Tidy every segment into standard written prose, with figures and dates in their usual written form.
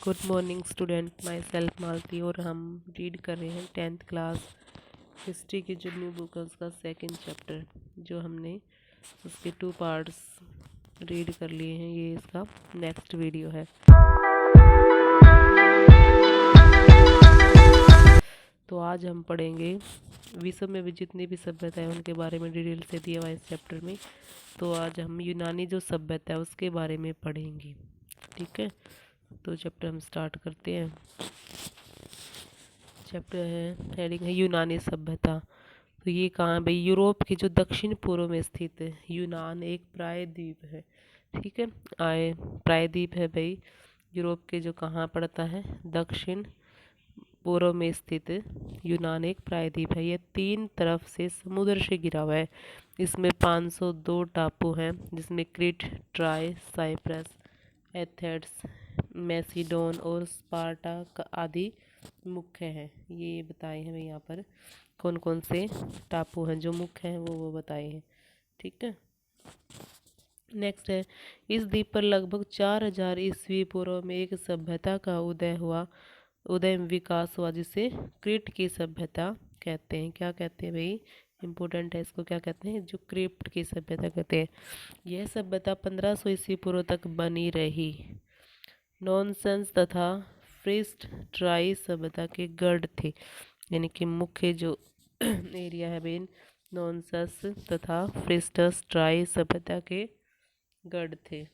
Good morning student, my self Malti और हम read कर रहे हैं 10th क्लास हिस्ट्री की जो न्यू बुक है उसका सेकंड चैप्टर जो हमने उसके 2 पार्ट्स रीड कर लिए हैं। ये इसका नेक्स्ट वीडियो है। तो आज हम पढ़ेंगे विश्व में भी जितनी भी सभ्यता है उनके बारे में डिटेल से दिया हुआ है इस चैप्टर में। तो आज हम यूनानी जो सभ्यता है उसके बारे में पढ़ेंगे, ठीक है। तो चैप्टर हम स्टार्ट करते हैं। चैप्टर है, हेडिंग है यूनानी सभ्यता। तो ये कहाँ है भाई? यूरोप के जो दक्षिण पूर्व में स्थित है यूनान एक प्रायद्वीप है, ठीक है। आए प्रायद्वीप है भाई, यूरोप के जो कहाँ पड़ता है दक्षिण पूर्व में स्थित यूनान एक प्रायद्वीप है। यह 3 तरफ से समुद्र से घिरा हुआ है। इसमें 502 टापू हैं जिसमें क्रीट, ट्राय, साइप्रस, एथेंस, मैसिडोन और स्पार्टा आदि मुख्य हैं। ये बताए हैं भाई यहाँ पर कौन कौन से टापू हैं जो मुख्य हैं वो बताए हैं, ठीक है। नेक्स्ट है, इस द्वीप पर लगभग 4000 ईस्वी पूर्व में एक सभ्यता का उदय विकास हुआ जिसे क्रीट की सभ्यता कहते हैं। क्या कहते हैं भाई? इम्पोर्टेंट है, इसको क्या कहते हैं? जो क्रीट की सभ्यता कहते हैं। यह सभ्यता 1500 ईस्वी पूर्व तक बनी रही। नॉनसेंस तथा फ्रिस्ट ट्राई सभ्यता के गढ़ थे, यानी कि मुख्य जो एरिया है भाई नॉनसेंस तथा फ्रिस्टस ट्राई सभ्यता के गढ़ थे।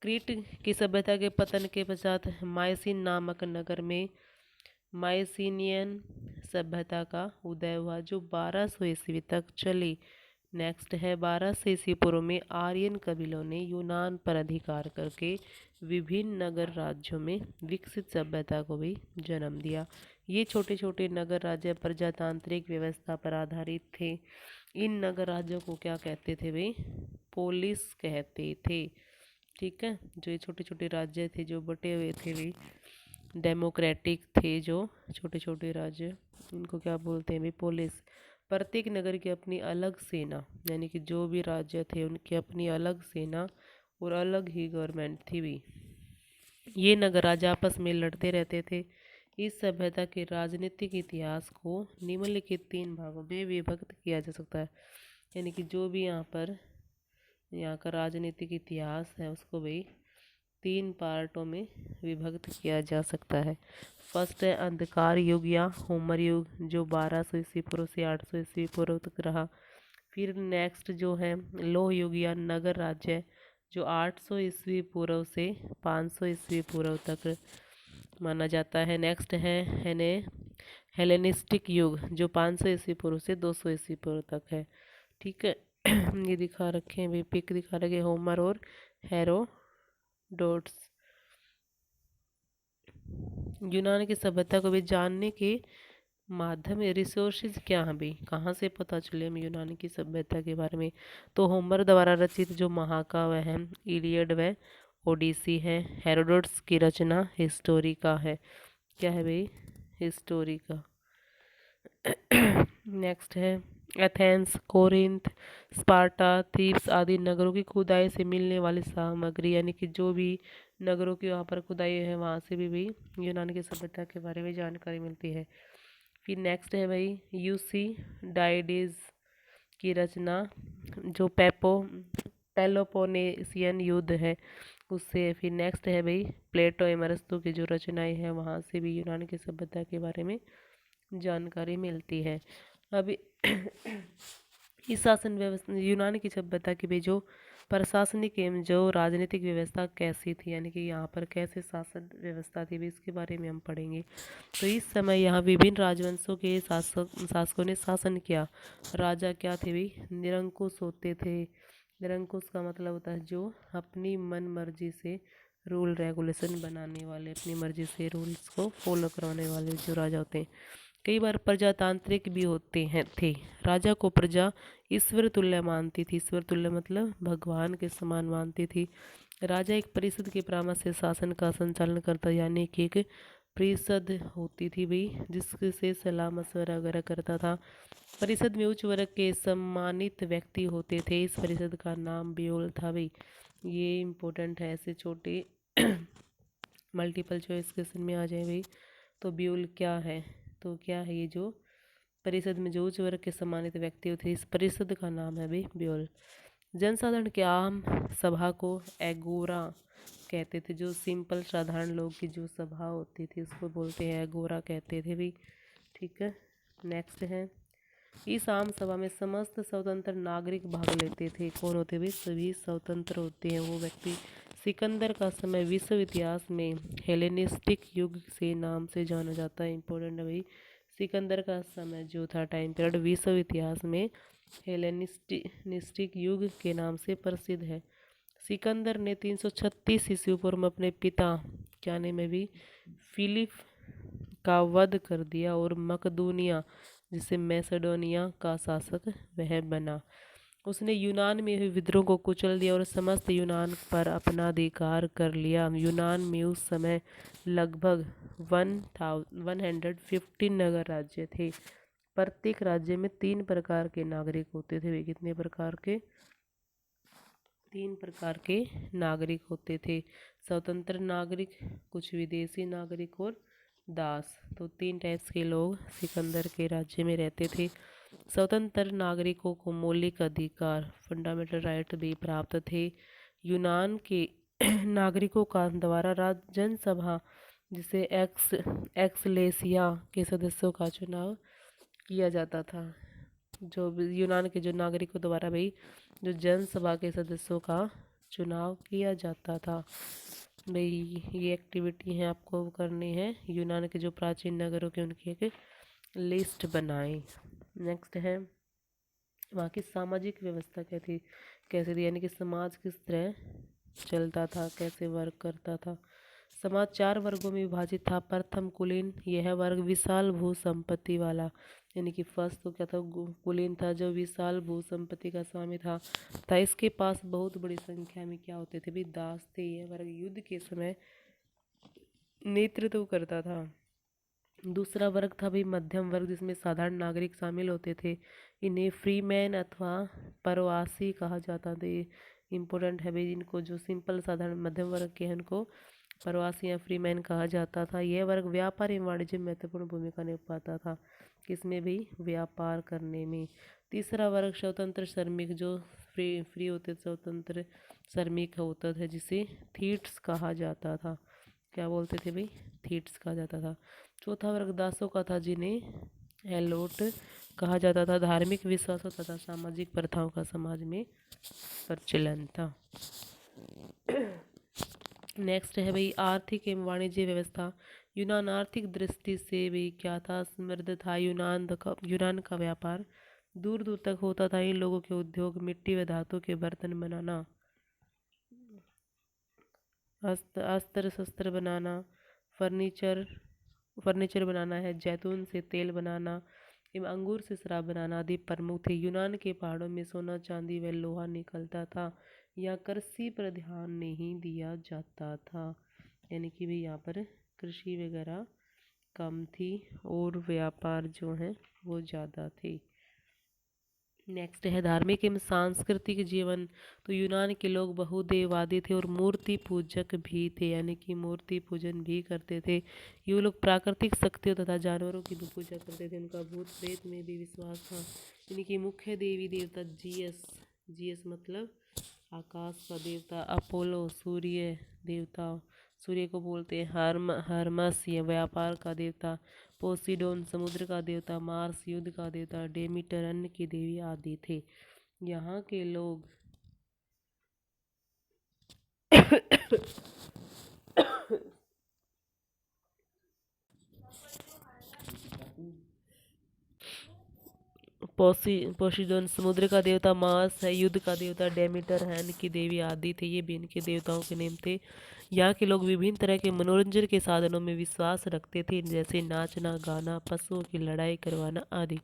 क्रीट की सभ्यता के पतन के पश्चात मायसीन नामक नगर में मायसीनियन सभ्यता का उदय हुआ जो 1200 ईस्वी तक चली। नेक्स्ट है, 1200 ईस्वी पूर्व में आर्यन कबीलों ने यूनान पर अधिकार करके विभिन्न नगर राज्यों में विकसित सभ्यता को भी जन्म दिया। ये छोटे छोटे नगर राज्य प्रजातांत्रिक व्यवस्था पर आधारित थे। इन नगर राज्यों को क्या कहते थे भाई? पोलिस कहते थे, ठीक है। जो ये छोटे छोटे राज्य थे जो बटे हुए थे वे डेमोक्रेटिक थे। जो छोटे छोटे राज्य इनको क्या बोलते हैं भाई? पोलिस। प्रत्येक नगर की अपनी अलग सेना, यानी कि जो भी राज्य थे उनकी अपनी अलग सेना और अलग ही गवर्नमेंट थी भी। ये नगर राज्य आपस में लड़ते रहते थे। इस सभ्यता के राजनीतिक इतिहास को निम्नलिखित 3 भागों में विभक्त किया जा सकता है, यानी कि जो भी यहाँ का राजनीतिक इतिहास है उसको भाई 3 पार्टों में विभक्त किया जा सकता है। फर्स्ट है अंधकार युग या होमर युग जो 1200 ईस्वी पूर्व से 800 ईस्वी पूर्व तक रहा। फिर नेक्स्ट जो है लोह युग या नगर राज्य जो 800 ईस्वी पूर्व से 500 ईस्वी पूर्व तक माना जाता है। नेक्स्ट है हेलेनिस्टिक युग जो 500 ईस्वी पूर्व से 200 ईस्वी पूर्व तक है, ठीक है। ये दिखा रखे हैं भी, पिक दिखा रखे होमर और हेरोडोट्स। यूनान की सभ्यता को भी जानने के माध्यम रिसोर्सेज क्या हैं भाई? कहाँ से पता चले हमें यूनान की सभ्यता के बारे में? तो होमर द्वारा रचित जो महाकाव्य है इलियड व ओडिसी है। हेरोडोट्स की रचना हिस्टोरिका है। क्या है भाई? हिस्टोरिका। नेक्स्ट है एथेंस, कोरिंथ, स्पार्टा, थीब्स आदि नगरों की खुदाई से मिलने वाली सामग्री, यानी कि जो भी नगरों की वहाँ पर खुदाई है वहाँ से भी यूनान की सभ्यता के बारे में जानकारी मिलती है। फिर नेक्स्ट है भाई यूसी डाइडिस की रचना जो पेलोपोनेसियन युद्ध है उससे। फिर नेक्स्ट है भाई प्लेटो एवं अरस्तु की जो रचनाएं हैं वहाँ से भी यूनान की सभ्यता के बारे में जानकारी मिलती है। अभी इस शासन व्यवस्था यूनान की सभ्यता की भी जो प्रशासनिक एवं जो राजनीतिक व्यवस्था कैसी थी, यानी कि यहाँ पर कैसे शासन व्यवस्था थी भी इसके बारे में हम पढ़ेंगे। तो इस समय यहाँ विभिन्न राजवंशों के शासकों ने शासन किया। राजा क्या थे भी? निरंकुश होते थे। निरंकुश का मतलब होता है जो अपनी मन मर्जी से रूल रेगुलेशन बनाने वाले, अपनी मर्जी से रूल्स को फॉलो करवाने वाले जो राजा होते हैं। कई बार प्रजातांत्रिक भी होते हैं थे। राजा को प्रजा ईश्वर तुल्य मानती थी। ईश्वर तुल्य मतलब भगवान के समान मानती थी। राजा एक परिषद के परामर्श से शासन का संचालन करता, यानी कि एक परिषद होती थी भाई जिससे सलाह मशवरा वगैरह करता था। परिषद में उच्च वर्ग के सम्मानित व्यक्ति होते थे। इस परिषद का नाम ब्यूल था भाई। ये इम्पोर्टेंट है, ऐसे छोटे मल्टीपल चॉइस क्वेश्चन में आ जाए भाई। तो ब्यूल क्या है? तो क्या है ये जो परिषद में जो उच्च वर्ग के सम्मानित व्यक्ति होते हैं, इस परिषद का नाम है भाई ब्यूल। जनसाधारण की आम सभा को एगोरा कहते थे। जो सिंपल साधारण लोग की जो सभा होती थी उसको बोलते हैं एगोरा कहते थे भाई। ठीक है, नेक्स्ट है, इस आम सभा में समस्त स्वतंत्र नागरिक भाग लेते थे। कौन होते भाई? सभी स्वतंत्र होते हैं वो व्यक्ति। सिकंदर का समय विश्व इतिहास में हेलेनिस्टिक युग से नाम से जाना जाता है। इंपॉर्टेंट है भाई, सिकंदर का समय जो था टाइम पीरियड विश्व इतिहास में हेलेनिस्टिक युग के नाम से प्रसिद्ध है। सिकंदर ने 336 ईस्वी पूर्व में अपने पिता क्या नाम है भी फिलिप का वध कर दिया और मकदूनिया जिसे मैसेडोनिया का शासक वह बना। उसने यूनान में हुए विद्रोह को कुचल दिया और समस्त यूनान पर अपना अधिकार कर लिया। यूनान में उस समय लगभग 150 नगर राज्य थे। प्रत्येक राज्य में 3 प्रकार के नागरिक होते थे। वे कितने प्रकार के? 3 प्रकार के नागरिक होते थे। स्वतंत्र नागरिक, कुछ विदेशी नागरिक और दास। तो 3 टाइप्स के लोग सिकंदर के राज्य में रहते थे। स्वतंत्र नागरिकों को मौलिक अधिकार फंडामेंटल राइट भी प्राप्त थे। यूनान के नागरिकों का द्वारा जनसभा जिसे एक्सलेसिया के सदस्यों का चुनाव किया जाता था। जो यूनान के जो नागरिकों द्वारा भाई जो जनसभा के सदस्यों का चुनाव किया जाता था भाई। ये एक्टिविटी है आपको करनी है। यूनान के जो प्राचीन नगरों के उनकी एक लिस्ट बनाएं। नेक्स्ट है, वहाँ की सामाजिक व्यवस्था कैसे थी, यानी कि समाज किस तरह चलता था, कैसे वर्क करता था। समाज 4 वर्गों में विभाजित था। प्रथम कुलीन, यह वर्ग विशाल भू संपत्ति वाला, यानी कि फर्स्ट तो क्या था? कुलीन था जो विशाल भू संपत्ति का स्वामी था। इसके पास बहुत बड़ी संख्या में क्या होते थे भी? दास थे। यह वर्ग युद्ध के समय नेतृत्व करता था। दूसरा वर्ग था भी मध्यम वर्ग, जिसमें साधारण नागरिक शामिल होते थे। इन्हें फ्रीमैन अथवा प्रवासी कहा जाता था। इम्पोर्टेंट है भाई, इनको जो सिंपल साधारण मध्यम वर्ग के हैं उनको प्रवासी या फ्रीमैन कहा जाता था। यह वर्ग व्यापार एवं वाणिज्य में महत्वपूर्ण भूमिका निभाता था। किसमें भी? व्यापार करने में। तीसरा वर्ग स्वतंत्र श्रमिक, जो फ्री होते स्वतंत्र श्रमिक होता था, जिसे थीट्स कहा जाता था। क्या बोलते थे भाई? थीट्स कहा जाता था। चौथा वर्ग दासों का था, जिन्हें हेलोट कहा जाता था। धार्मिक विश्वासों तथा सामाजिक प्रथाओं का समाज में प्रचलन था। नेक्स्ट है भाई आर्थिक एवं वाणिज्य व्यवस्था। यूनान आर्थिक दृष्टि से भी क्या था? समृद्ध था। यूनान का व्यापार दूर दूर तक होता था। इन लोगों के उद्योग मिट्टी व धातु के बर्तन बनाना, अस्त्र शस्त्र बनाना, फर्नीचर फर्नीचर बनाना है, जैतून से तेल बनाना एवं अंगूर से शराब बनाना आदि प्रमुख थे। यूनान के पहाड़ों में सोना चांदी व लोहा निकलता था। यहाँ कृषि पर ध्यान नहीं दिया जाता था, यानी कि भी यहाँ पर कृषि वगैरह कम थी और व्यापार जो है वो ज़्यादा थे। नेक्स्ट है धार्मिक एवं सांस्कृतिक जीवन। तो यूनान के लोग बहुदेववादी थे और मूर्ति पूजक भी थे, यानी कि मूर्ति पूजन भी करते थे। ये लोग प्राकृतिक शक्तियों तथा जानवरों की भी पूजा करते थे। उनका भूत प्रेत में भी विश्वास था। इनकी मुख्य देवी देवता जीएस मतलब आकाश का देवता, अपोलो सूर्य देवता, सूर्य को बोलते हैं हर्मस या व्यापार का देवता, पोसिडोन समुद्र का देवता, मार्स युद्ध का देवता, डेमीटर अन्न की देवी आदि थे। यहाँ के लोग पोसिडोन समुद्र का देवता, मार्स है युद्ध का देवता, डेमीटर है अन्न की देवी आदि थे। ये भी इनके देवताओं के नेम थे। यहाँ के लोग विभिन्न तरह के मनोरंजन के साधनों में विश्वास रखते थे, जैसे नाचना, गाना, पशुओं की लड़ाई करवाना आदि।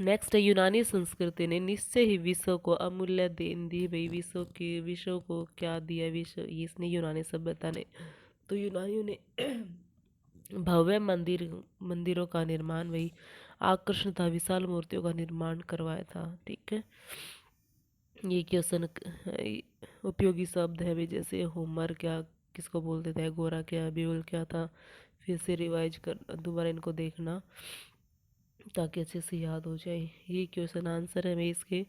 नेक्स्ट है यूनानी संस्कृति ने निश्चय ही विश्व को अमूल्य देन दी भाई। विश्व को क्या दिया? विश्व इसने यूनानी सभ्यता ने। तो यूनानियों ने भव्य मंदिरों का निर्माण वही आकर्षण था, विशाल मूर्तियों का निर्माण करवाया था। ठीक है, ये क्वेश्चन उपयोगी शब्द है भी, जैसे होमर क्या किसको बोलते थे, गोरा क्या, ब्यूल क्या था। फिर से रिवाइज कर दोबारा इनको देखना ताकि अच्छे से याद हो जाए। ये क्वेश्चन आंसर है मैं इसके।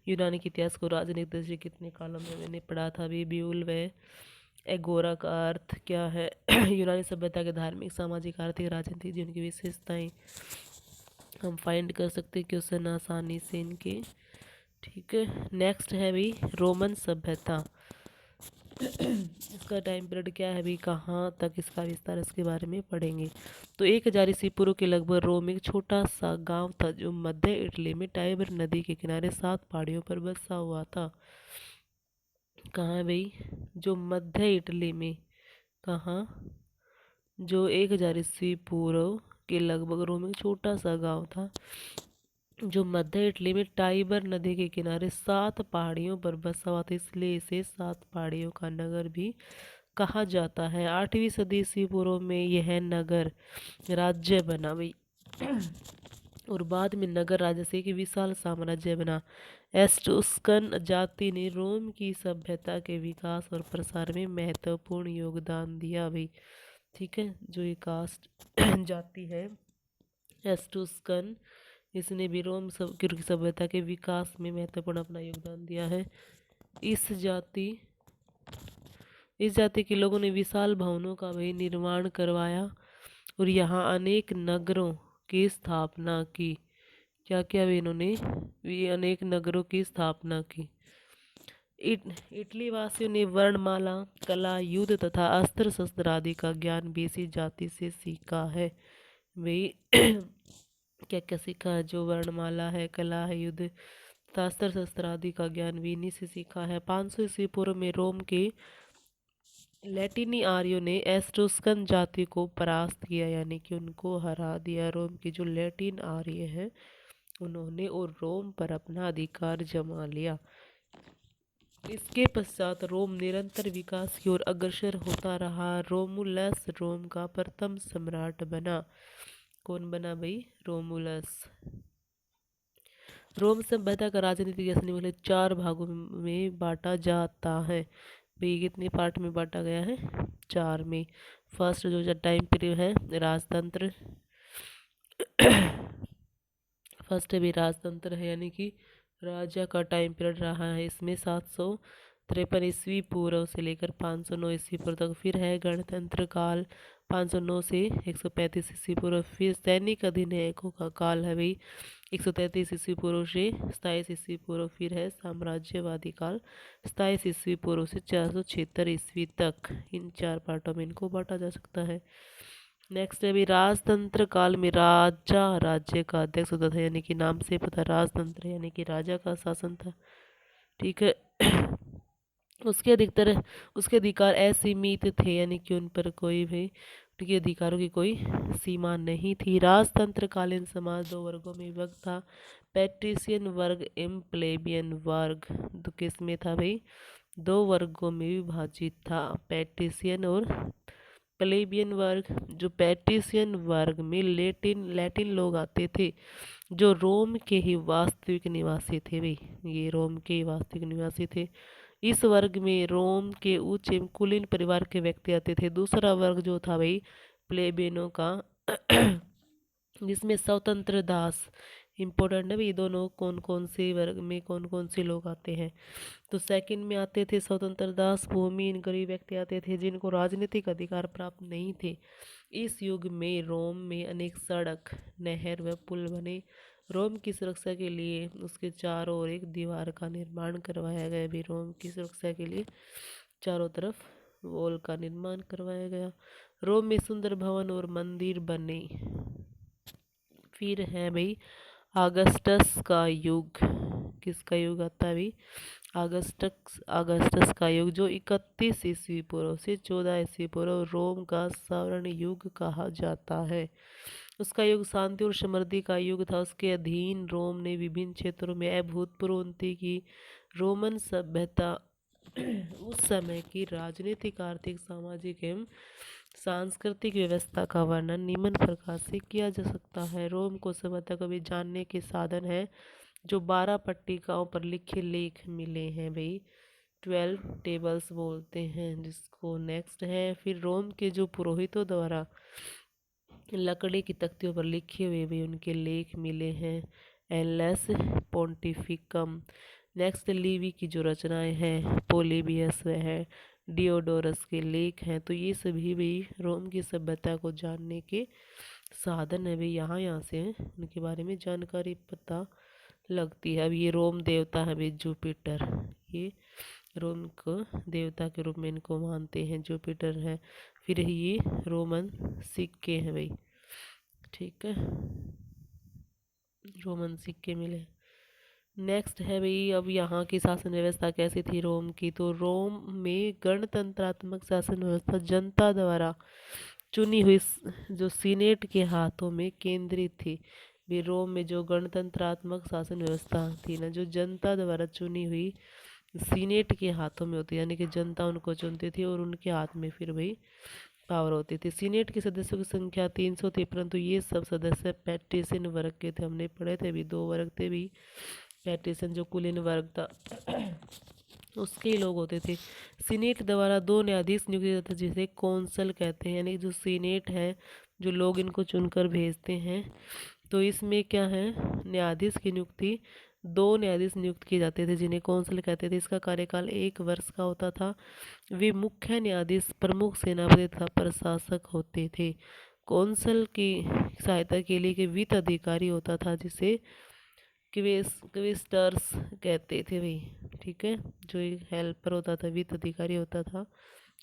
यूनानी के इतिहास को राजनीतिक दृष्टि कितने कॉलम में मैंने पढ़ा था अभी। ब्यूल व एगोरा का अर्थ क्या है। यूनानी सभ्यता के धार्मिक, सामाजिक, आर्थिक, राजनीतिक जीवन की विशेषताएं हम फाइंड कर सकते क्वेश्चन आसानी से इनके। ठीक है, नेक्स्ट है भी रोमन सभ्यता। इसका टाइम पीरियड क्या है भी, कहाँ तक इसका विस्तार, इसके बारे में पढ़ेंगे। तो 1000 ईस्वी पूर्व के लगभग रोम एक छोटा सा गांव था जो मध्य इटली में टाइबर नदी के किनारे 7 पहाड़ियों पर बसा हुआ था। कहाँ है भाई, जो मध्य इटली में, कहाँ, जो 1000 ईस्वी पूर्व के लगभग रोम एक छोटा सा गांव था जो मध्य इटली में टाइबर नदी के किनारे 7 पहाड़ियों पर बसा हुआ था, इसलिए इसे 7 पहाड़ियों का नगर भी कहा जाता है। 8वीं सदी ईस्वी पूर्व में यह नगर राज्य बना भाई। और बाद में नगर राज्य से एक विशाल साम्राज्य बना। एस्ट्रोस्कन जाति ने रोम की सभ्यता के विकास और प्रसार में महत्वपूर्ण योगदान दिया भाई। ठीक है, जो ये कास्ट जाति है एस्ट्रोस्कन, इसने भी रोम की सभ्यता के विकास में महत्वपूर्ण अपना योगदान दिया है। इस जाति के लोगों ने विशाल भवनों का भी निर्माण करवाया और यहाँ अनेक नगरों की स्थापना की। क्या क्या भी इन्होंने, भी अनेक नगरों की स्थापना की। इटली वासियों ने वर्णमाला, कला, युद्ध तथा अस्त्र शस्त्र आदि का ज्ञान भी इसी जाति से सीखा है भाई। क्या क्या सीखा है, जो वर्णमाला है, कला है, युद्ध तथा अस्त्र शस्त्र आदि का ज्ञान भी इन्हीं से सीखा है। 500 ईस्वी पूर्व में रोम के लैटिनी आर्यों ने एस्ट्रोस्कन जाति को परास्त किया, यानी कि उनको हरा दिया। रोम के जो लैटिन आर्य हैं उन्होंने और रोम पर अपना अधिकार जमा लिया। इसके पश्चात रोम निरंतर विकास की ओर अग्रसर होता रहा। रोमुलस रोम का प्रथम सम्राट बना। कौन बना भाई, रोमुलस। रोम सभ्यता का राजनीतिक असली वाले 4 भागों में बांटा जाता है भाई। कितने पार्ट में बांटा गया है, 4 में। फर्स्ट जो टाइम पीरियड है राजतंत्र, फर्स्ट भी राजतंत्र है, यानी कि राजा का टाइम पीरियड रहा है इसमें 753 ईस्वी पूर्व से लेकर 509 ईस्वी पूर्व तक। फिर है गणतंत्र काल 509 से 135 ईस्वी पूर्व। फिर सैनिक अधिनायकों का काल है भाई 133 ईस्वी पूर्व से 27 ईस्वी पूर्व। फिर है साम्राज्यवादी काल 27 ईस्वी पूर्व से 476 ईस्वी तक। इन 4 पार्टों में इनको बांटा जा सकता है। नेक्स्ट है भी राजतंत्र काल में राजा राज्य का अध्यक्ष होता था, यानी कि नाम से पता राजतंत्र यानी कि राजा का शासन था। ठीक है। उसके अधिकार असीमित थे, यानी कि उन पर कोई भी उनके अधिकारों की कोई सीमा नहीं थी। राजतंत्र कालीन समाज 2 वर्गों में विभक्त था, पैट्रिशियन वर्ग एवं प्लेबियन वर्ग। तो किस में था भाई, 2 वर्गों में विभाजित था, पैट्रिशियन और प्लेबियन वर्ग। जो पैट्रिशियन वर्ग में लैटिन लोग आते थे जो रोम के ही वास्तविक निवासी थे भाई, ये रोम के वास्तविक निवासी थे। इस वर्ग में रोम के उच्च एवं कुलीन परिवार के व्यक्ति आते थे। दूसरा वर्ग जो था भाई प्लेबियनों का, जिसमें स्वतंत्र दास इम्पोर्टेंट है भाई। दोनों कौन कौन से वर्ग में कौन कौन से लोग आते हैं, तो सेकंड में आते थे स्वतंत्र दास, भूमिहीन गरीब व्यक्ति आते थे जिनको राजनीतिक अधिकार प्राप्त नहीं थे। इस युग में रोम में अनेक सड़क, नहर व पुल बने। रोम की सुरक्षा के लिए उसके चारों ओर एक दीवार का निर्माण करवाया गया भी। रोम की सुरक्षा के लिए चारों तरफ वॉल का निर्माण करवाया गया। रोम में सुंदर भवन और मंदिर बने। फिर है भाई ऑगस्टस का युग। किसका युग आता है भाई, ऑगस्टस का युग, जो 31 ईस्वी पूर्व से 14 ईस्वी पूर्व रोम का स्वर्ण युग कहा जाता है। उसका युग शांति और समृद्धि का युग था। उसके अधीन रोम ने विभिन्न क्षेत्रों में अभूतपूर्व उन्नति की। रोमन सभ्यता उस समय की राजनीतिक, आर्थिक, सामाजिक एवं सांस्कृतिक व्यवस्था का वर्णन निम्न प्रकार से किया जा सकता है। रोम को सभ्यता को भी जानने के साधन है जो 12 पट्टिकाओं पर लिखे लेख मिले हैं भाई। 12 टेबल्स बोलते हैं जिसको। नेक्स्ट है फिर रोम के जो पुरोहितों द्वारा लकड़ी की तख्तियों पर लिखे हुए भी उनके लेख मिले हैं, एनलेस पोंटिफिकम। नेक्स्ट लिवी की जो रचनाएं हैं, पोलिबियस है, डियोडोरस के लेख हैं। तो ये सभी भी रोम की सभ्यता को जानने के साधन है भी, यहाँ से उनके बारे में जानकारी पता लगती है। अब ये रोम देवता है भी जुपिटर, ये रोम को देवता के रूप में इनको मानते हैं, जुपिटर है। फिर ये रोमन सिक्के हैं भाई, ठीक है, रोमन सिक्के मिले। नेक्स्ट है भाई, अब यहाँ की शासन व्यवस्था कैसी थी रोम की। तो रोम में गणतंत्रात्मक शासन व्यवस्था जनता द्वारा चुनी हुई जो सीनेट के हाथों में केंद्रित थी। भी रोम में जो गणतंत्रात्मक शासन व्यवस्था थी ना, जो जनता द्वारा चुनी हुई सीनेट के हाथों में होती, यानी कि जनता उनको चुनती थी और उनके हाथ में फिर भाई पावर होती थी। सीनेट के सदस्यों की संख्या 300 थी, परंतु ये सब सदस्य पैट्रिशियन वर्ग के थे। हमने पढ़े थे भी, दो वर्ग थे भी, पैट्रिशियन जो कुलीन वर्ग था उसके लोग होते थे। सीनेट द्वारा 2 न्यायाधीश नियुक्त किए जाते जिसे कौंसल कहते हैं, यानी जो सीनेट है जो लोग इनको चुनकर भेजते हैं। तो इसमें क्या है, न्यायाधीश की नियुक्ति 2 न्यायाधीश नियुक्त किए जाते थे जिन्हें कौंसल कहते थे। इसका कार्यकाल 1 वर्ष का होता था। वे मुख्य न्यायाधीश, प्रमुख सेनापति तथा प्रशासक होते थे। कौंसल की सहायता के लिए वित्त अधिकारी होता था जिसे क्वेस्टर्स कहते थे भाई, ठीक है, जो एक हेल्पर होता था, वित्त अधिकारी होता था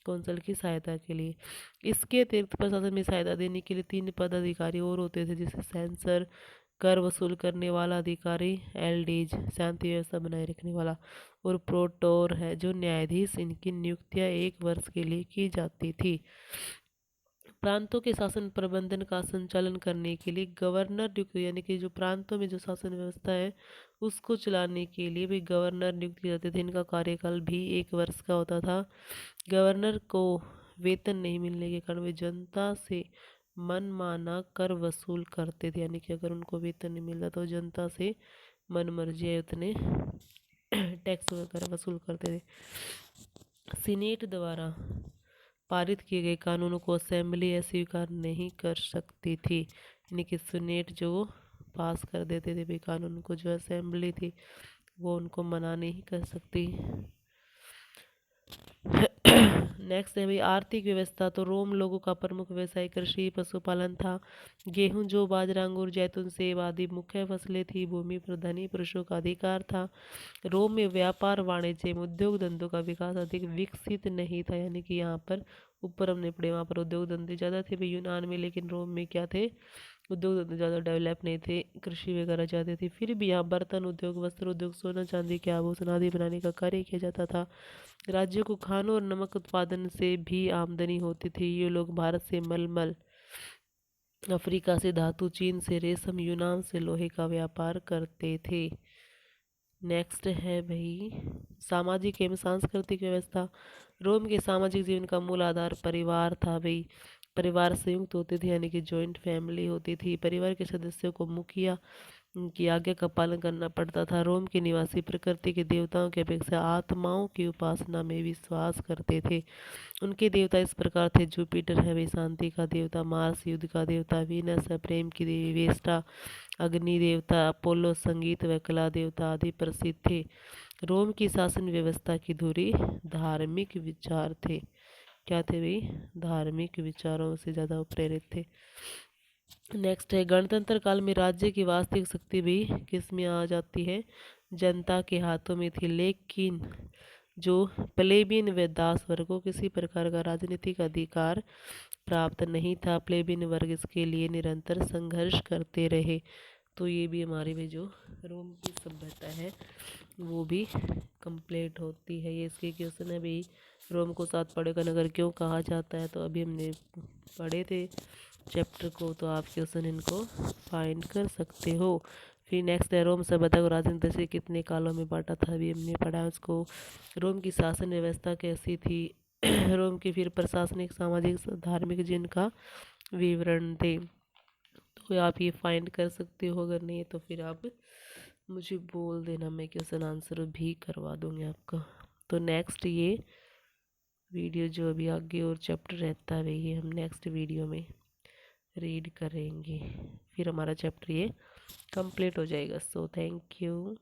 कौंसल की सहायता के लिए। इसके अतिरिक्त प्रशासन में सहायता देने के लिए 3 पद अधिकारी और होते थे, जैसे सेंसर कर वसूल करने वाला अधिकारी, एल्डेज शांति व्यवस्था बनाए रखने वाला, और प्रोटोर है जो न्यायाधीश। इनकी नियुक्तियां 1 वर्ष के लिए की जाती थी। प्रांतों के शासन प्रबंधन का संचालन करने के लिए गवर्नर नियुक्त, यानी कि जो प्रांतों में जो शासन व्यवस्था है उसको चलाने के लिए भी गवर्नर नियुक्त किए जाते थे। इनका कार्यकाल भी 1 वर्ष का होता था। गवर्नर को वेतन नहीं मिलने के कारण वे जनता से मनमाना कर वसूल करते थे, यानी कि अगर उनको वेतन नहीं मिलता तो जनता से मन मर्जी है उतने टैक्स वगैरह वसूल करते थे। सीनेट द्वारा पारित किए गए कानूनों को असेंबली अस्वीकार नहीं कर सकती थी, यानी कि सीनेट जो पास कर देते थे भी कानून को, जो असेंबली थी वो उनको मना नहीं कर सकती। नेक्स्ट है भाई आर्थिक व्यवस्था। तो रोम लोगों का प्रमुख व्यवसाय कृषि पशुपालन था। गेहूं, जौ, बाजरा, अंगूर, जैतून, सेब आदि मुख्य फसलें थी। भूमि पर धनी पुरुषों का अधिकार था। रोम में व्यापार, वाणिज्य, उद्योग धंधों का विकास अधिक विकसित नहीं था, यानी कि यहाँ पर ऊपर हमने पढ़े वहाँ पर उद्योग धंधे ज़्यादा थे भाई यूनान में, लेकिन रोम में क्या थे, उद्योग धंधे ज़्यादा डेवलप नहीं थे, कृषि वगैरह ज़्यादा थी। फिर भी यहाँ बर्तन उद्योग, वस्त्र उद्योग, सोना चांदी के आभूषण आदि बनाने का कार्य किया जाता था। राज्य को खानों और नमक उत्पादन से भी आमदनी होती थी। ये लोग भारत से मलमल, अफ्रीका से धातु, चीन से रेशम, यूनान से लोहे का व्यापार करते थे। नेक्स्ट है भाई सामाजिक एवं सांस्कृतिक व्यवस्था। रोम के सामाजिक जीवन का मूल आधार परिवार था भाई। परिवार संयुक्त होते थे, यानी कि जॉइंट फैमिली होती थी। परिवार के सदस्यों को मुखिया की आज्ञा का पालन करना पड़ता था। रोम के निवासी प्रकृति के देवताओं की अपेक्षा आत्माओं की उपासना में विश्वास करते थे। उनके देवता इस प्रकार थे, जुपिटर है वे शांति का देवता, मार्स युद्ध का देवता, वीनस है प्रेम की देवी, वेस्टा अग्नि देवता, अपोलो संगीत व कला देवता आदि प्रसिद्ध थे। रोम की शासन व्यवस्था की धुरी धार्मिक विचार थे। क्या थे भाई, धार्मिक विचारों से ज़्यादा प्रेरित थे। नेक्स्ट है गणतंत्र काल में राज्य की वास्तविक शक्ति भी किस में आ जाती है, जनता के हाथों में थी। लेकिन जो प्लेबियन व दास वर्ग को किसी प्रकार का राजनीतिक अधिकार प्राप्त नहीं था। प्लेबियन वर्ग इसके लिए निरंतर संघर्ष करते रहे। तो ये भी हमारी भी जो रोम की सभ्यता है वो भी कंप्लीट होती है। ये इसके क्वेश्चन है भाई, रोम को 7 पौड़े का नगर क्यों कहा जाता है। तो अभी हमने पढ़े थे चैप्टर को, तो आप क्वेश्चन इनको फाइंड कर सकते हो। फिर नेक्स्ट है रोम सभ्यता को राजनीति से कितने कालों में बांटा था, अभी हमने पढ़ा है उसको। रोम की शासन व्यवस्था कैसी थी रोम की फिर प्रशासनिक, सामाजिक, धार्मिक जिनका विवरण दे। तो आप ये फाइंड कर सकते हो, अगर नहीं तो फिर आप मुझे बोल देना, मैं क्वेश्चन आंसर भी करवा दूंगी आपका। तो नेक्स्ट ये वीडियो जो अभी आगे और चैप्टर रहता है ये हम नेक्स्ट वीडियो में रीड करेंगे, फिर हमारा चैप्टर ये कंप्लीट हो जाएगा। So thank you.